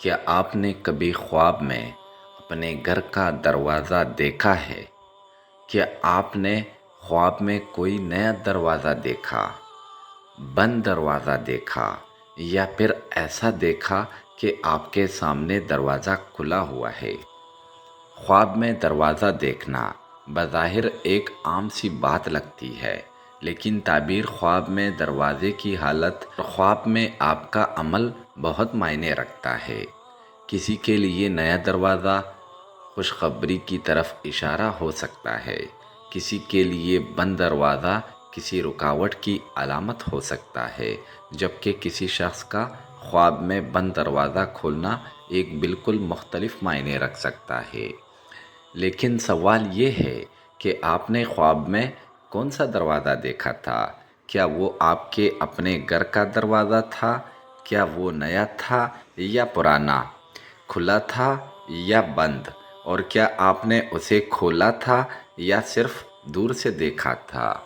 کیا آپ نے کبھی خواب میں اپنے گھر کا دروازہ دیکھا ہے؟ کیا آپ نے خواب میں کوئی نیا دروازہ دیکھا، بند دروازہ دیکھا، یا پھر ایسا دیکھا کہ آپ کے سامنے دروازہ کھلا ہوا ہے؟ خواب میں دروازہ دیکھنا بظاہر ایک عام سی بات لگتی ہے، لیکن تعبیر خواب میں دروازے کی حالت اور خواب میں آپ کا عمل بہت معنی رکھتا ہے۔ کسی کے لیے نیا دروازہ خوشخبری کی طرف اشارہ ہو سکتا ہے، کسی کے لیے بند دروازہ کسی رکاوٹ کی علامت ہو سکتا ہے، جبکہ کسی شخص کا خواب میں بند دروازہ کھولنا ایک بالکل مختلف معنی رکھ سکتا ہے۔ لیکن سوال یہ ہے کہ آپ نے خواب میں کون سا دروازہ دیکھا تھا؟ کیا وہ آپ کے اپنے گھر کا دروازہ تھا؟ کیا وہ نیا تھا یا پرانا؟ کھلا تھا یا بند؟ اور کیا آپ نے اسے کھولا تھا یا صرف دور سے دیکھا تھا؟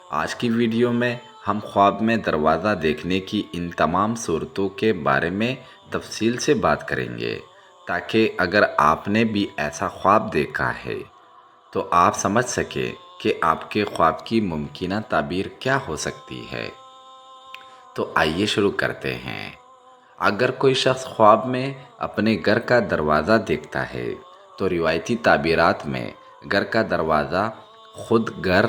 آج کی ویڈیو میں ہم خواب میں دروازہ دیکھنے کی ان تمام صورتوں کے بارے میں تفصیل سے بات کریں گے، تاکہ اگر آپ نے بھی ایسا خواب دیکھا ہے تو آپ سمجھ سکیں کہ آپ کے خواب کی ممکنہ تعبیر کیا ہو سکتی ہے۔ تو آئیے شروع کرتے ہیں۔ اگر کوئی شخص خواب میں اپنے گھر کا دروازہ دیکھتا ہے تو روایتی تعبیرات میں گھر کا دروازہ خود گھر،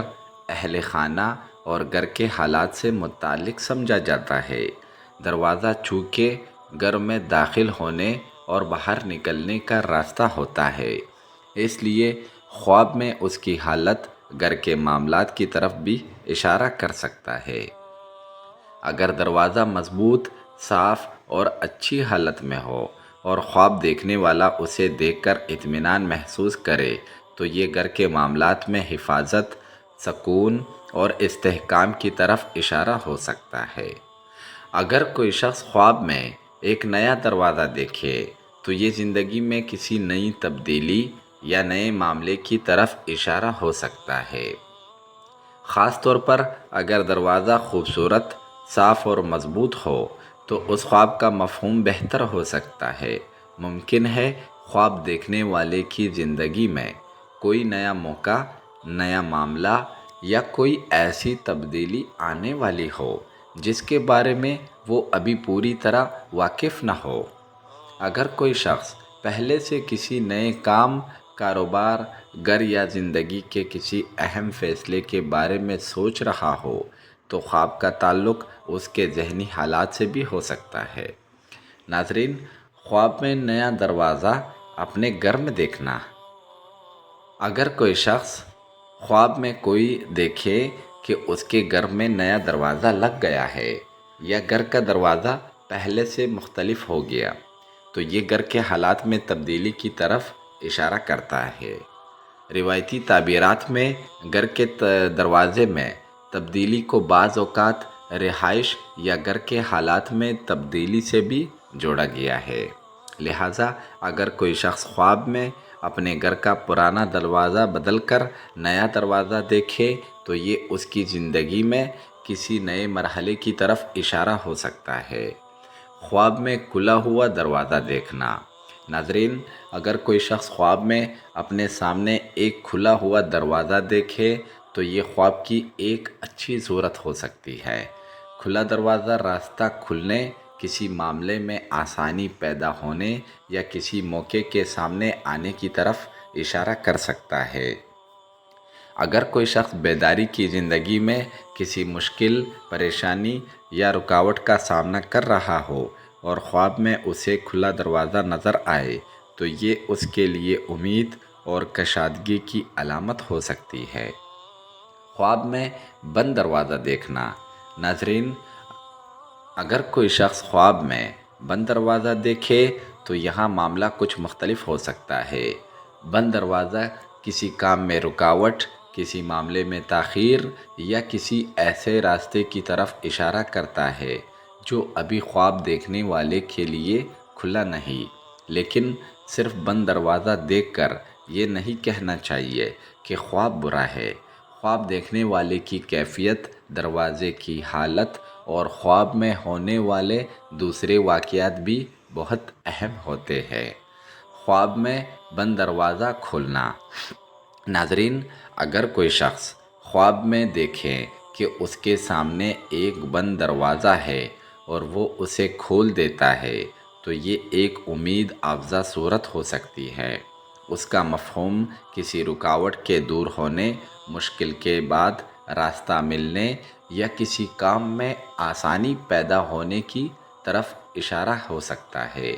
اہل خانہ اور گھر کے حالات سے متعلق سمجھا جاتا ہے۔ دروازہ چونکہ گھر میں داخل ہونے اور باہر نکلنے کا راستہ ہوتا ہے، اس لیے خواب میں اس کی حالت گھر کے معاملات کی طرف بھی اشارہ کر سکتا ہے۔ اگر دروازہ مضبوط، صاف اور اچھی حالت میں ہو اور خواب دیکھنے والا اسے دیکھ کر اطمینان محسوس کرے تو یہ گھر کے معاملات میں حفاظت، سکون اور استحکام کی طرف اشارہ ہو سکتا ہے۔ اگر کوئی شخص خواب میں ایک نیا دروازہ دیکھے تو یہ زندگی میں کسی نئی تبدیلی یا نئے معاملے کی طرف اشارہ ہو سکتا ہے۔ خاص طور پر اگر دروازہ خوبصورت، صاف اور مضبوط ہو تو اس خواب کا مفہوم بہتر ہو سکتا ہے۔ ممکن ہے خواب دیکھنے والے کی زندگی میں کوئی نیا موقع، نیا معاملہ یا کوئی ایسی تبدیلی آنے والی ہو جس کے بارے میں وہ ابھی پوری طرح واقف نہ ہو۔ اگر کوئی شخص پہلے سے کسی نئے کام، کاروبار، گھر یا زندگی کے کسی اہم فیصلے کے بارے میں سوچ رہا ہو تو خواب کا تعلق اس کے ذہنی حالات سے بھی ہو سکتا ہے۔ ناظرین، خواب میں نیا دروازہ اپنے گھر میں دیکھنا۔ اگر کوئی شخص خواب میں کوئی دیکھے کہ اس کے گھر میں نیا دروازہ لگ گیا ہے یا گھر کا دروازہ پہلے سے مختلف ہو گیا تو یہ گھر کے حالات میں تبدیلی کی طرف اشارہ کرتا ہے۔ روایتی تعبیرات میں گھر کے دروازے میں تبدیلی کو بعض اوقات رہائش یا گھر کے حالات میں تبدیلی سے بھی جوڑا گیا ہے۔ لہٰذا اگر کوئی شخص خواب میں اپنے گھر کا پرانا دروازہ بدل کر نیا دروازہ دیکھے تو یہ اس کی زندگی میں کسی نئے مرحلے کی طرف اشارہ ہو سکتا ہے۔ خواب میں کھلا ہوا دروازہ دیکھنا۔ ناظرین، اگر کوئی شخص خواب میں اپنے سامنے ایک کھلا ہوا دروازہ دیکھے تو یہ خواب کی ایک اچھی صورت ہو سکتی ہے۔ کھلا دروازہ راستہ کھلنے، کسی معاملے میں آسانی پیدا ہونے یا کسی موقع کے سامنے آنے کی طرف اشارہ کر سکتا ہے۔ اگر کوئی شخص بیداری کی زندگی میں کسی مشکل، پریشانی یا رکاوٹ کا سامنا کر رہا ہو اور خواب میں اسے کھلا دروازہ نظر آئے تو یہ اس کے لیے امید اور کشادگی کی علامت ہو سکتی ہے۔ خواب میں بند دروازہ دیکھنا۔ ناظرین، اگر کوئی شخص خواب میں بند دروازہ دیکھے تو یہاں معاملہ کچھ مختلف ہو سکتا ہے۔ بند دروازہ کسی کام میں رکاوٹ، کسی معاملے میں تاخیر یا کسی ایسے راستے کی طرف اشارہ کرتا ہے جو ابھی خواب دیکھنے والے کے لیے کھلا نہیں۔ لیکن صرف بند دروازہ دیکھ کر یہ نہیں کہنا چاہیے کہ خواب برا ہے۔ خواب دیکھنے والے کی کیفیت، دروازے کی حالت اور خواب میں ہونے والے دوسرے واقعات بھی بہت اہم ہوتے ہیں۔ خواب میں بند دروازہ کھولنا۔ ناظرین، اگر کوئی شخص خواب میں دیکھے کہ اس کے سامنے ایک بند دروازہ ہے اور وہ اسے کھول دیتا ہے تو یہ ایک امید افزا صورت ہو سکتی ہے۔ اس کا مفہوم کسی رکاوٹ کے دور ہونے، مشکل کے بعد راستہ ملنے یا کسی کام میں آسانی پیدا ہونے کی طرف اشارہ ہو سکتا ہے۔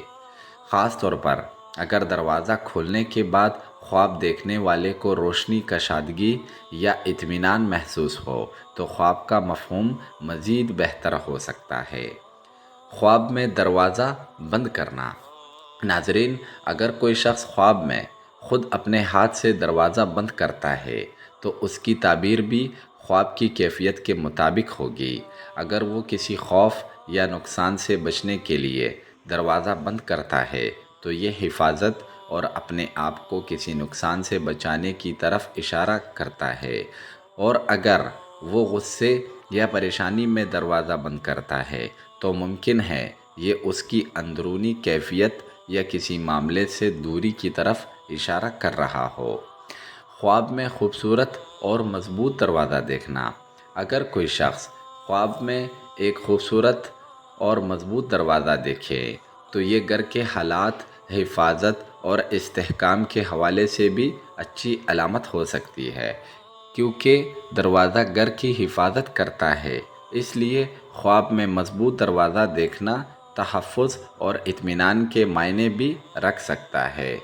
خاص طور پر اگر دروازہ کھولنے کے بعد خواب دیکھنے والے کو روشنی، کشادگی یا اطمینان محسوس ہو تو خواب کا مفہوم مزید بہتر ہو سکتا ہے۔ خواب میں دروازہ بند کرنا۔ ناظرین، اگر کوئی شخص خواب میں خود اپنے ہاتھ سے دروازہ بند کرتا ہے تو اس کی تعبیر بھی خواب کی کیفیت کے مطابق ہوگی۔ اگر وہ کسی خوف یا نقصان سے بچنے کے لیے دروازہ بند کرتا ہے تو یہ حفاظت اور اپنے آپ کو کسی نقصان سے بچانے کی طرف اشارہ کرتا ہے، اور اگر وہ غصے یا پریشانی میں دروازہ بند کرتا ہے تو ممکن ہے یہ اس کی اندرونی کیفیت یا کسی معاملے سے دوری کی طرف اشارہ کر رہا ہو۔ خواب میں خوبصورت اور مضبوط دروازہ دیکھنا۔ اگر کوئی شخص خواب میں ایک خوبصورت اور مضبوط دروازہ دیکھے تو یہ گھر کے حالات، حفاظت اور استحکام کے حوالے سے بھی اچھی علامت ہو سکتی ہے، کیونکہ دروازہ گھر کی حفاظت کرتا ہے۔ اس لیے خواب میں مضبوط دروازہ دیکھنا تحفظ اور اطمینان کے معنی بھی رکھ سکتا ہے۔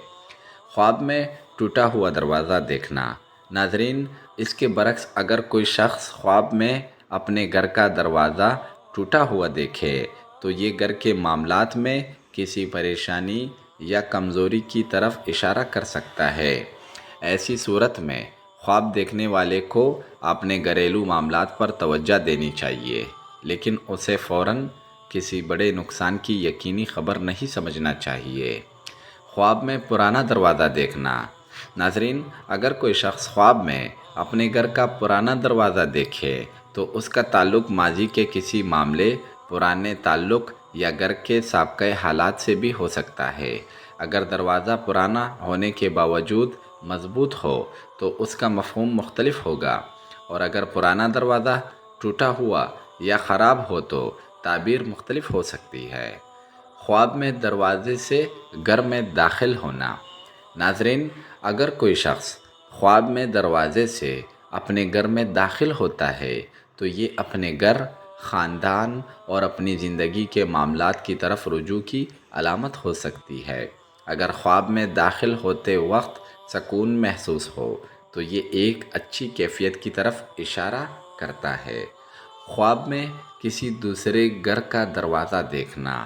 خواب میں ٹوٹا ہوا دروازہ دیکھنا۔ ناظرین، اس کے برعکس اگر کوئی شخص خواب میں اپنے گھر کا دروازہ ٹوٹا ہوا دیکھے تو یہ گھر کے معاملات میں کسی پریشانی یا کمزوری کی طرف اشارہ کر سکتا ہے۔ ایسی صورت میں خواب دیکھنے والے کو اپنے گھریلو معاملات پر توجہ دینی چاہیے، لیکن اسے فوراً کسی بڑے نقصان کی یقینی خبر نہیں سمجھنا چاہیے۔ خواب میں پرانا دروازہ دیکھنا۔ ناظرین، اگر کوئی شخص خواب میں اپنے گھر کا پرانا دروازہ دیکھے تو اس کا تعلق ماضی کے کسی معاملے، پرانے تعلق یا گھر کے سابقہ حالات سے بھی ہو سکتا ہے۔ اگر دروازہ پرانا ہونے کے باوجود مضبوط ہو تو اس کا مفہوم مختلف ہوگا، اور اگر پرانا دروازہ ٹوٹا ہوا یا خراب ہو تو تعبیر مختلف ہو سکتی ہے۔ خواب میں دروازے سے گھر میں داخل ہونا۔ ناظرین، اگر کوئی شخص خواب میں دروازے سے اپنے گھر میں داخل ہوتا ہے تو یہ اپنے گھر، خاندان اور اپنی زندگی کے معاملات کی طرف رجوع کی علامت ہو سکتی ہے۔ اگر خواب میں داخل ہوتے وقت سکون محسوس ہو تو یہ ایک اچھی کیفیت کی طرف اشارہ کرتا ہے۔ خواب میں کسی دوسرے گھر کا دروازہ دیکھنا۔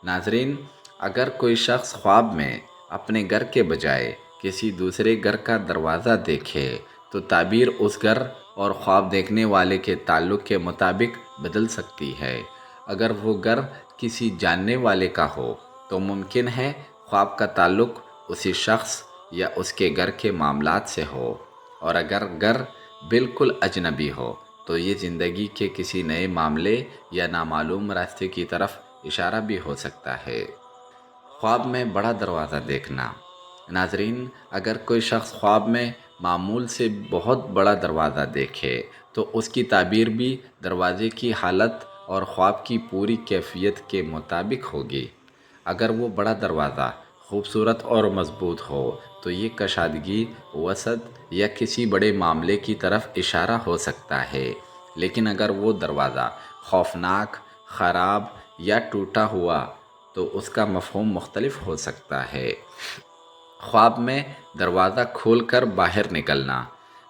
ناظرین، اگر کوئی شخص خواب میں اپنے گھر کے بجائے کسی دوسرے گھر کا دروازہ دیکھے تو تعبیر اس گھر اور خواب دیکھنے والے کے تعلق کے مطابق بدل سکتی ہے۔ اگر وہ گھر کسی جاننے والے کا ہو تو ممکن ہے خواب کا تعلق اسی شخص یا اس کے گھر کے معاملات سے ہو، اور اگر گھر بالکل اجنبی ہو تو یہ زندگی کے کسی نئے معاملے یا نامعلوم راستے کی طرف اشارہ بھی ہو سکتا ہے۔ خواب میں بڑا دروازہ دیکھنا۔ ناظرین، اگر کوئی شخص خواب میں معمول سے بہت بڑا دروازہ دیکھے تو اس کی تعبیر بھی دروازے کی حالت اور خواب کی پوری کیفیت کے مطابق ہوگی۔ اگر وہ بڑا دروازہ خوبصورت اور مضبوط ہو تو یہ کشادگی، وسعت یا کسی بڑے معاملے کی طرف اشارہ ہو سکتا ہے، لیکن اگر وہ دروازہ خوفناک، خراب یا ٹوٹا ہوا تو اس کا مفہوم مختلف ہو سکتا ہے۔ خواب میں دروازہ کھول کر باہر نکلنا۔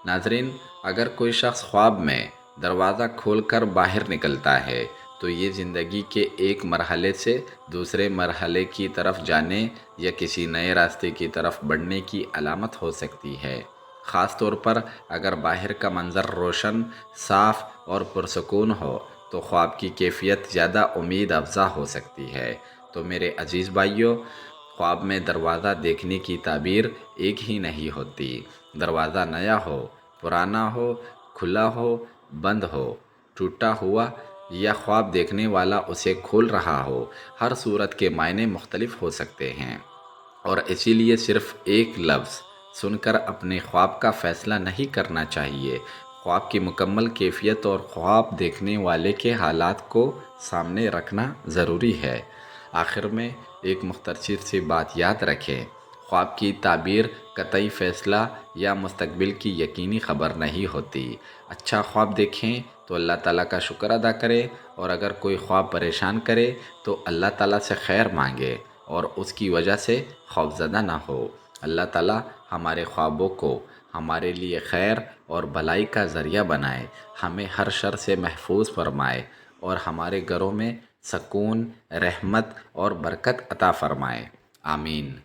ناظرین، اگر کوئی شخص خواب میں دروازہ کھول کر باہر نکلتا ہے تو یہ زندگی کے ایک مرحلے سے دوسرے مرحلے کی طرف جانے یا کسی نئے راستے کی طرف بڑھنے کی علامت ہو سکتی ہے۔ خاص طور پر اگر باہر کا منظر روشن، صاف اور پرسکون ہو تو خواب کی کیفیت زیادہ امید افزا ہو سکتی ہے۔ تو میرے عزیز بھائیوں، خواب میں دروازہ دیکھنے کی تعبیر ایک ہی نہیں ہوتی۔ دروازہ نیا ہو، پرانا ہو، کھلا ہو، بند ہو، ٹوٹا ہوا یا خواب دیکھنے والا اسے کھول رہا ہو، ہر صورت کے معنی مختلف ہو سکتے ہیں، اور اسی لیے صرف ایک لفظ سن کر اپنے خواب کا فیصلہ نہیں کرنا چاہیے۔ خواب کی مکمل کیفیت اور خواب دیکھنے والے کے حالات کو سامنے رکھنا ضروری ہے۔ آخر میں ایک مختصر سی بات یاد رکھیں، خواب کی تعبیر قطعی فیصلہ یا مستقبل کی یقینی خبر نہیں ہوتی۔ اچھا خواب دیکھیں تو اللہ تعالیٰ کا شکر ادا کرے، اور اگر کوئی خواب پریشان کرے تو اللہ تعالیٰ سے خیر مانگے اور اس کی وجہ سے خوفزدہ نہ ہو۔ اللہ تعالیٰ ہمارے خوابوں کو ہمارے لیے خیر اور بھلائی کا ذریعہ بنائے، ہمیں ہر شر سے محفوظ فرمائے، اور ہمارے گھروں میں سکون، رحمت اور برکت عطا فرمائے۔ آمین۔